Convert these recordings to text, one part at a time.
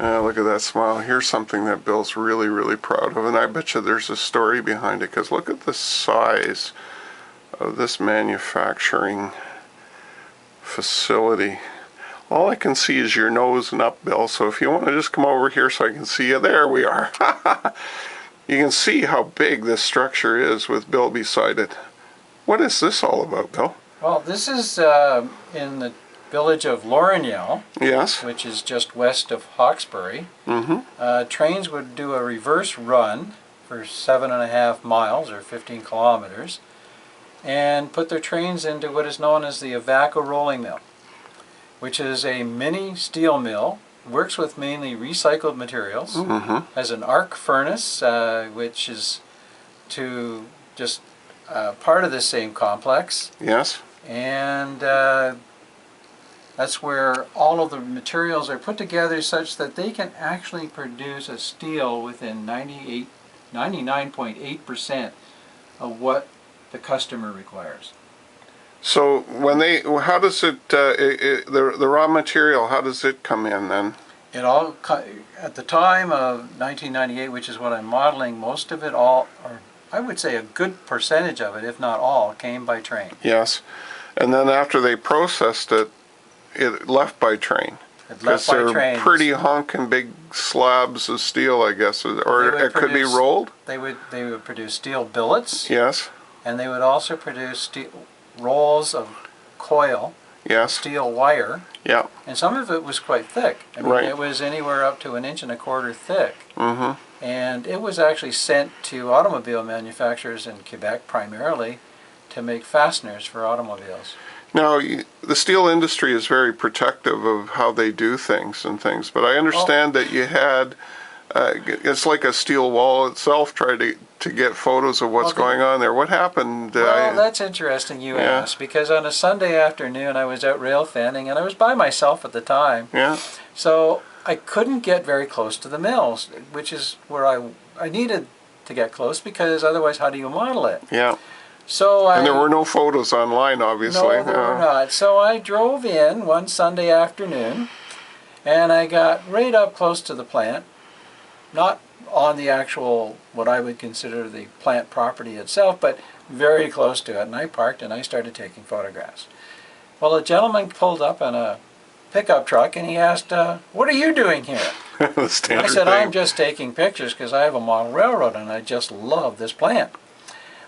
Look at that smile. Here's something that Bill's really, really proud of, and I bet you there's a story behind it, because look at the size of this manufacturing facility. All I can see is your nose and up, Bill, so if you want to just come over here so I can see you. There we are. You can see how big this structure is with Bill beside it. What is this all about, Bill? Well, this is in the village of Laurier, yes, which is just west of Hawkesbury. Mm-hmm. Trains would do a reverse run for 7.5 miles or 15 kilometers and put their trains into what is known as the Ivaco rolling mill, which is a mini steel mill, works with mainly recycled materials, Mm-hmm. has an arc furnace, which is to just part of the same complex. Yes. And that's where all of the materials are put together such that they can actually produce a steel within 99.8% of what the customer requires. So when how does it, the raw material, how does it come in then? It all, at the time of 1998, which is what I'm modeling, most of it all, or I would say a good percentage of it, if not all, came by train. Yes. And then after they processed it, it left by train. It left by train. They're pretty honking big slabs of steel, I guess, or it could be rolled. They would produce steel billets. Yes. And they would also produce rolls of coil. Yes. Steel wire. Yeah. And some of it was quite thick. I mean, right. It was anywhere up to 1.25 inches thick. Mm-hmm. And it was actually sent to automobile manufacturers in Quebec primarily to make fasteners for automobiles. Now, the steel industry is very protective of how they do things, but I understand that you had, it's like a steel wall itself, tried to get photos of what's going on there. What happened? Well, that's interesting you asked, because on a Sunday afternoon I was out rail fanning, and I was by myself at the time. Yeah. So I couldn't get very close to the mills, which is where I needed to get close, because otherwise how do you model it? Yeah. So and there were no photos online, obviously. No, there were not. So I drove in one Sunday afternoon, and I got right up close to the plant, not on the actual, what I would consider the plant property itself, but very close to it. And I parked and I started taking photographs. Well, a gentleman pulled up in a pickup truck and he asked, "What are you doing here?" The standard I said, thing. "I'm just taking pictures because I have a model railroad and I just love this plant."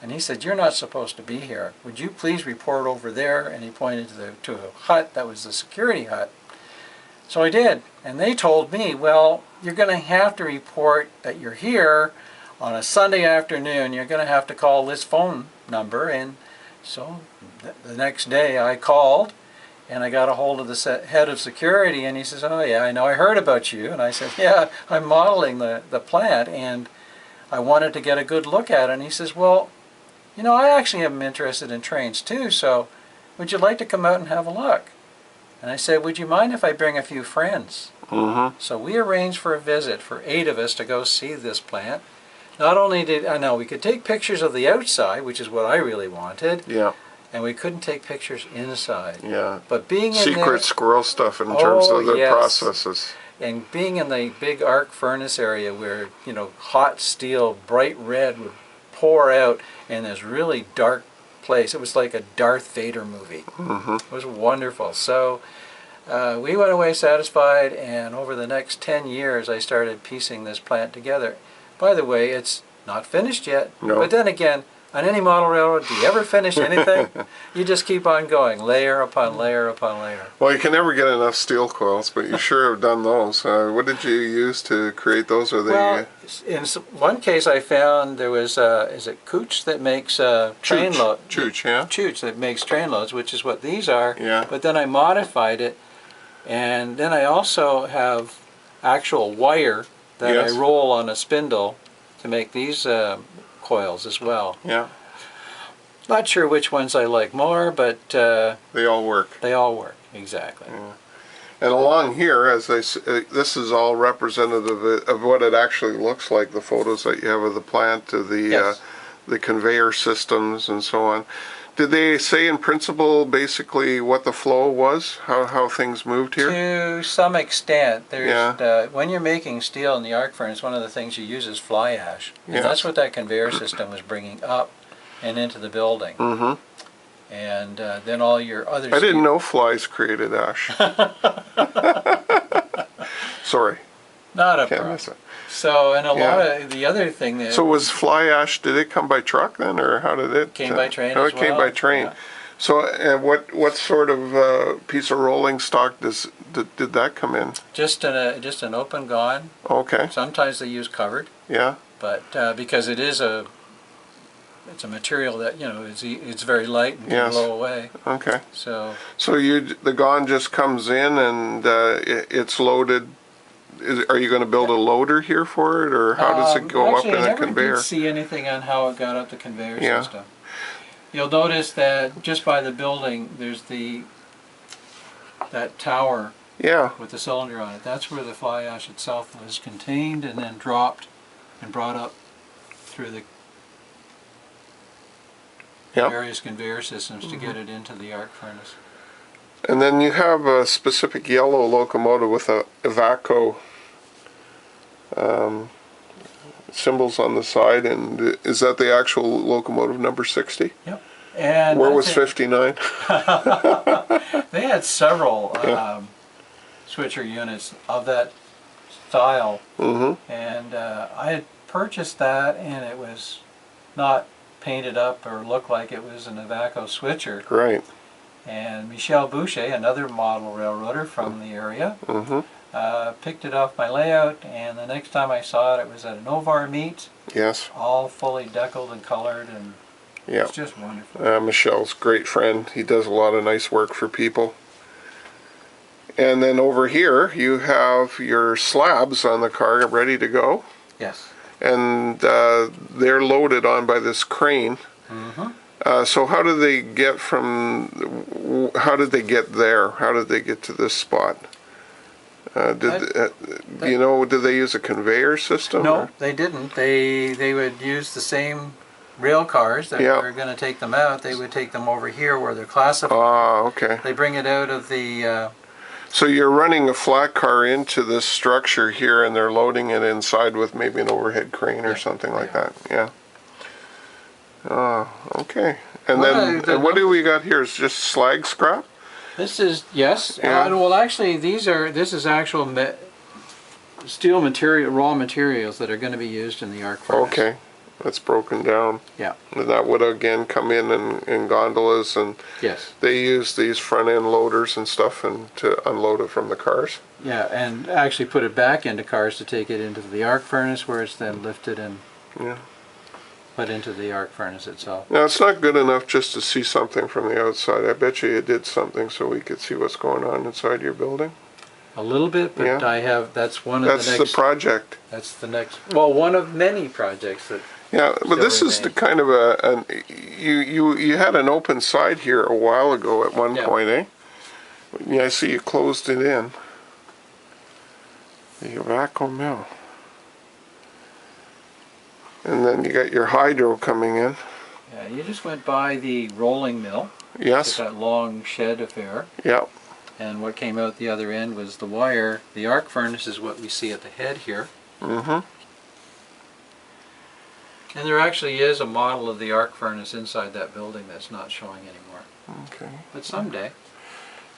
And he said, "You're not supposed to be here. Would you please report over there?" And he pointed to a hut that was the security hut. So I did. And they told me, "Well, you're going to have to report that you're here on a Sunday afternoon. You're going to have to call this phone number." And so the next day I called and I got a hold of the head of security, and he says, "Oh yeah, I know, I heard about you." And I said, "Yeah, I'm modeling the plant and I wanted to get a good look at it." And he says, "Well, you know, I actually am interested in trains too, so would you like to come out and have a look?" And I said, "Would you mind if I bring a few friends?" Mm-hmm. So we arranged for a visit for 8 of us to go see this plant. Not only did I know we could take pictures of the outside, which is what I really wanted, yeah, and we couldn't take pictures inside. Yeah. But being in secret squirrel stuff in terms of the processes. And being in the big arc furnace area where, you know, hot steel, bright red would pour out in this really dark place. It was like a Darth Vader movie. Mm-hmm. It was wonderful. So we went away satisfied, and over the next 10 years I started piecing this plant together. By the way, it's not finished yet. No. But then again, on any model railroad, do you ever finish anything? You just keep on going, layer upon layer upon layer. Well, you can never get enough steel coils, but you sure have done those. What did you use to create those? Or well, in one case I found there was, is it Cooch that makes train loads? Chooch, yeah. Chooch that makes train loads, which is what these are. Yeah. But then I modified it, and then I also have actual wire that I roll on a spindle to make these coils as well. Yeah. Not sure which ones I like more, but they all work. They all work, exactly. Yeah. And along here, as this is all representative of what it actually looks like. The photos that you have of the plant, the conveyor systems, and so on. Did they say in principle basically what the flow was, how things moved here? To some extent, there's Yeah. when you're making steel in the arc furnace, one of the things you use is fly ash, and Yes. that's what that conveyor system was bringing up and into the building. Mm-hmm. And then all your other. I didn't know flies created ash. Sorry. Not a Can't problem. miss it. So, and a Yeah. lot of the other thing that So was fly ash, did it come by truck then, or how did it? came by train Oh, as it came well. by train. Yeah. So what sort of piece of rolling stock did that come in? Just an open gone. Okay, Sometimes they use covered, yeah, but because it's a material that it's very light and can Yes. blow away. okay. So So the gone just comes in and it's loaded. Are you going to build a loader here for it, or how does it go actually, up in I a never conveyor? did see anything on how it got up the conveyor Yeah. system. You'll notice that just by the building, there's that tower Yeah, with the cylinder on it. That's where the fly ash itself was contained and then dropped and brought up through the Yep. various conveyor systems to get it into the arc furnace. and then you have a specific yellow locomotive with a Ivaco symbols on the side, and is that the actual locomotive number 60? Yep. And Where I was think 59? they had several Yeah. switcher units of that style, Mm-hmm. and I had purchased that, and it was not painted up or looked like it was an Ivaco switcher. Right. And Michel Boucher, another model railroader from the area, Mm-hmm. picked it off my layout, and the next time I saw it, it was at an Ovar meet, Yes. all fully deckled and colored, and Yeah. it's just wonderful. Michelle's a great friend. He does a lot of nice work for people. And then over here, you have your slabs on the car ready to go. Yes. And they're loaded on by this crane. Mm-hmm. So how do they get how did they get there? How did they get to this spot? Did they use a conveyor system? No, or? they didn't. They would use the same rail cars that Yeah. were going to take them out. They would take them over here where they're classified. Ah, okay. They bring it out of the So you're running a flat car into this structure here, and they're loading it inside with maybe an overhead crane or Yeah, something like they that. Yeah. Oh, okay. And Well, then what do we got here? Is just slag scrap? This is, yes. Yeah. Well, actually, this is actual steel material, raw materials that are going to be used in the arc furnace. Okay, that's broken down. Yeah. And that would again come in gondolas, and Yes. they use these front end loaders and stuff and to unload it from the cars. Yeah, and actually put it back into cars to take it into the arc furnace, where it's then lifted and Yeah. put into the arc furnace itself. Now it's not good enough just to see something from the outside. I bet you did something so we could see what's going on inside your building. A little bit, but Yeah. that's one of That's the the next. project. That's the next. Well, one of many projects that. Yeah, but Still this is the remains. kind of you had an open side here a while ago at one Yeah. point, eh? Yeah, I see you closed it in. The Ivaco mill. And then you got your hydro coming in. Yeah, you just went by the rolling mill. Yes. It's that long shed affair. Yeah. And what came out the other end was the wire. The arc furnace is what we see at the head here. Mm-hmm. And there actually is a model of the arc furnace inside that building that's not showing anymore. Okay. But someday.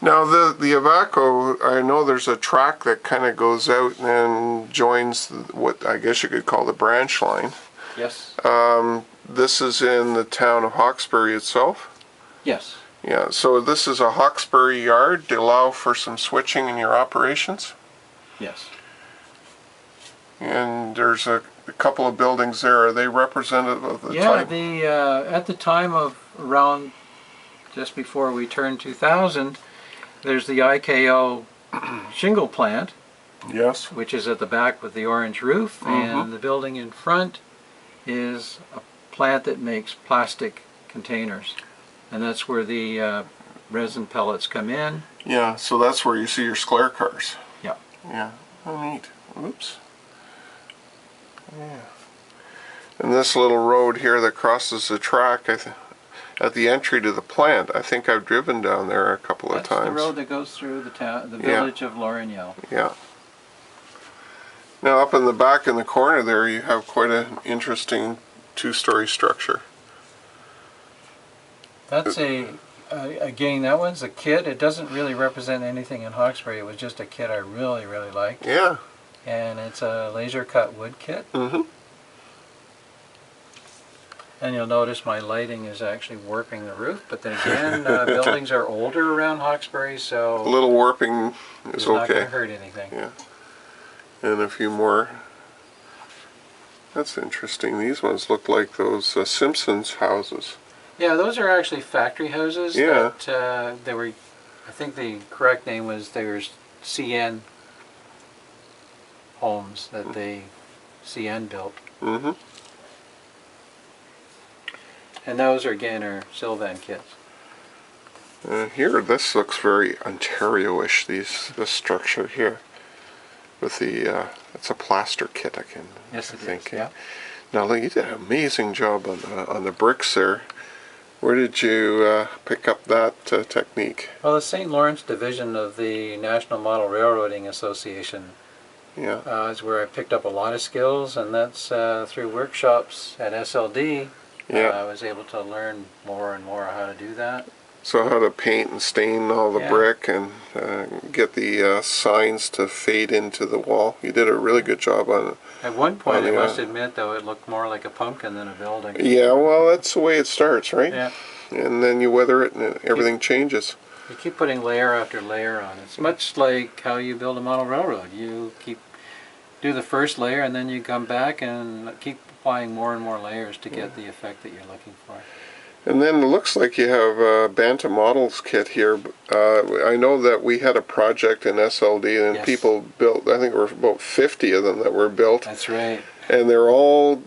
Now the Ivaco, I know there's a track that kind of goes out and joins what I guess you could call the branch line. Yes. This is in the town of Hawkesbury itself. Yes. Yeah, so this is a Hawkesbury yard to allow for some switching in your operations. Yes. And there's a couple of buildings there. Are they representative of the Yeah, type? at the time of around just before we turned 2000, there's the IKO shingle plant, Yes. which is at the back with the orange roof, and the building in front is a plant that makes plastic containers. And that's where the resin pellets come in. Yeah, so that's where you see your Sclair cars. Yeah. Yeah. Oh, neat. Oops. Yeah. And this little road here that crosses the track, at the entry to the plant. I think I've driven down there a couple of That's times. the road that goes through the town, the village of Laurier. Yeah. Now up in the back in the corner there you have quite an interesting two-story structure. That's again, that one's a kit. It doesn't really represent anything in Hawkesbury. It was just a kit I really, really liked. Yeah. And it's a laser cut wood kit. Mm-hmm. And you'll notice my lighting is actually warping the roof. But then again, buildings are older around Hawkesbury, so A little warping is it's not going okay. to hurt anything. Yeah. And a few more. That's interesting. These ones look like those Simpsons houses. Yeah, those are actually factory houses. Yeah. That they were. I think the correct name was they were CN homes that they CN built. Mm-hmm. And those are again are CNLVN kits. Here, this looks very Ontario-ish. This structure here, with the it's a plaster kit again. Yes, I it think. is. Yeah. Now, look, you did an amazing job on the bricks there. Where did you pick up that technique? Well, the St. Lawrence division of the National Model Railroading Association Yeah. is where I picked up a lot of skills, and that's through workshops at SLD. Yeah. I was able to learn more and more how to do that. So how to paint and stain all the Yeah. brick and get the signs to fade into the wall. You did a really good job on it. At one point, On I the, must admit, though, it looked more like a pumpkin than a building. Yeah, well, that's the way it starts, right? Yeah. And then you weather it and everything changes. You keep putting layer after layer on. It's much like how you build a model railroad. You do the first layer, and then you come back and keep applying more and more layers to get the effect that you're looking for. And then it looks like you have a Bantam Models kit here. I know that we had a project in SLD and Yes. people built, I think there were about 50 of them that were built. That's right. And they're all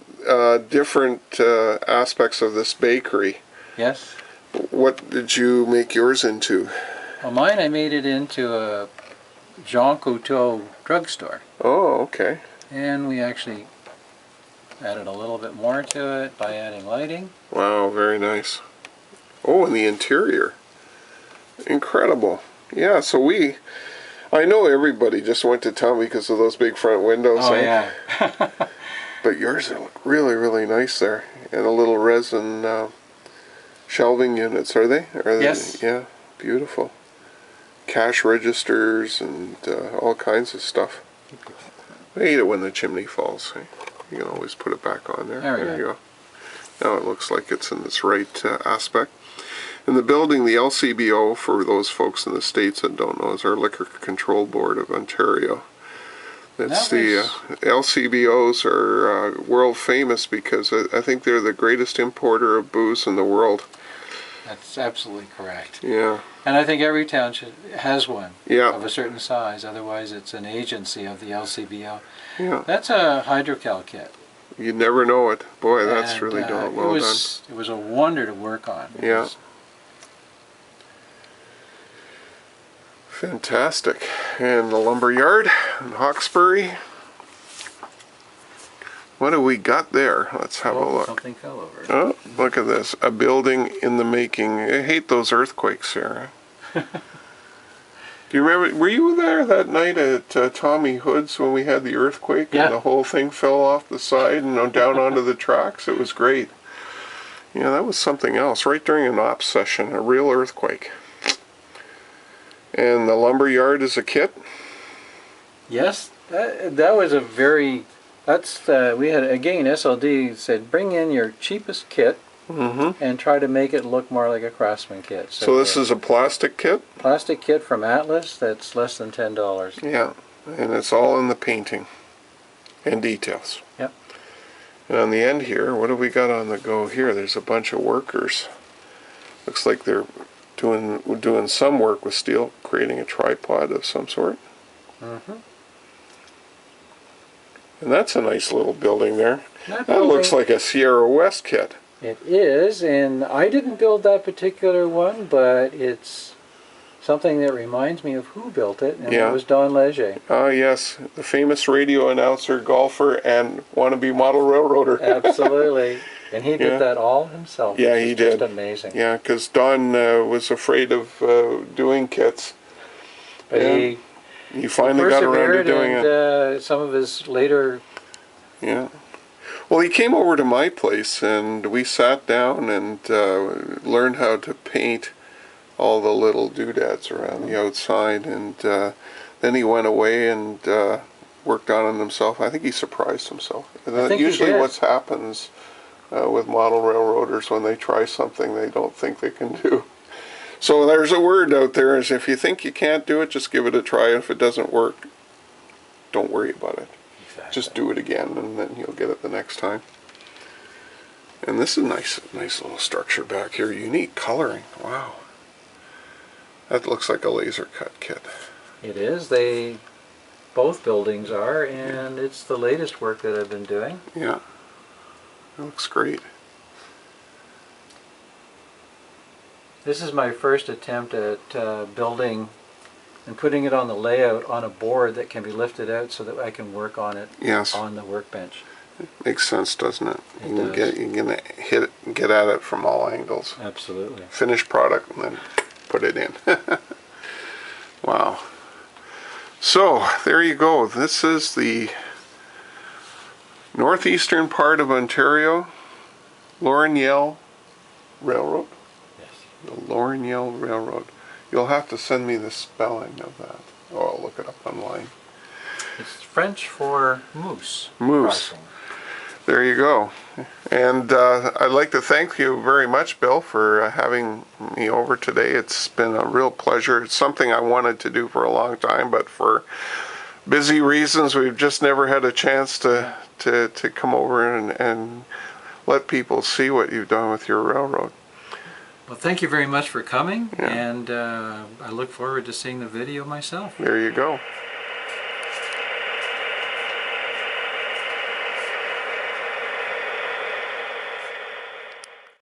different aspects of this bakery. Yes. What did you make yours into? Well, mine I made it into a Jean Coutu drugstore. Oh, okay. And we actually added a little bit more to it by adding lighting. Wow, very nice. Oh, and the interior. Incredible. Yeah, so I know everybody just went to town because of those big front windows. Oh, eh? yeah. But yours look really, really nice there. And a little resin shelving units, are they? Yes. Yeah, beautiful. Cash registers and all kinds of stuff. I hate it when the chimney falls. Eh? You can always put it back on there. There we you go. Now it looks like it's in its right aspect. In the building, the LCBO, for those folks in the States that don't know, is our Liquor Control Board of Ontario. It's the LCBOs are world famous because I think they're the greatest importer of booze in the world. That's absolutely correct. Yeah. And I think every town has one Yeah. of a certain size. Otherwise, it's an agency of the LCBO. Yeah. That's a hydrocal kit. You never know it. Boy, that's And, really well it done. was a wonder to work on. Yeah. Fantastic. And the Lumberyard in Hawkesbury. What do we got there? Let's have a look. Something fell over. Oh, look at this. A building in the making. I hate those earthquakes here. Do you remember, were you there that night at Tommy Hood's when we had the earthquake? Yeah. And the whole thing fell off the side and down onto the tracks? It was great. Yeah, that was something else. Right during an ops session, a real earthquake. And the Lumberyard is a kit? Yes, that was a very, we had, again, SLD said, bring in your cheapest kit and try to make it look more like a Craftsman kit. So this is a plastic kit? Plastic kit from Atlas that's less than $10. Yeah, and it's all in the painting and details. Yep. And on the end here, what do we got on the go here? There's a bunch of workers. Looks like they're doing some work with steel, creating a tripod of some sort. And that's a nice little building there. That looks like a Sierra West kit. It is, and I didn't build that particular one, but it's something that reminds me of who built it, and it was Don Leger. Ah, yes, the famous radio announcer, golfer, and wannabe model railroader. Absolutely. And he Yeah. did that all himself. Yeah, which he is just did. amazing. Yeah, because Don was afraid of doing kits. But Yeah. He he finally got around to persevered, doing and it. some of his later. Yeah. Well, he came over to my place, and we sat down and learned how to paint all the little doodads around the outside, and then he went away and worked on it himself. I think he surprised himself. I think Usually he did. what happens with model railroaders when they try something they don't think they can do. So there's a word out there, is if you think you can't do it, just give it a try. If it doesn't work, don't worry about it. Exactly. Just do it again, and then you'll get it the next time. And this is nice little structure back here. Unique coloring. Wow. That looks like a laser cut kit. It is. Both buildings are, and it's the latest work that I've been doing. Yeah. It looks great. This is my first attempt at building and putting it on the layout on a board that can be lifted out so that I can work on it Yes. on the workbench. Makes sense, doesn't it? It You can does. you can hit it and get at it from all angles. Absolutely. Finished product and then put it in. Wow. So there you go. This is the northeastern part of Ontario, Laurier Railroad. Yes. The Laurier Railroad. You'll have to send me the spelling of that. Oh, I'll look it up online. It's French for moose. Moose. Crossing. There you go. And I'd like to thank you very much, Bill, for having me over today. It's been a real pleasure. It's something I wanted to do for a long time, but for busy reasons, we've just never had a chance to come over and let people see what you've done with your railroad. Well, thank you very much for coming, Yeah. and I look forward to seeing the video myself. There you go.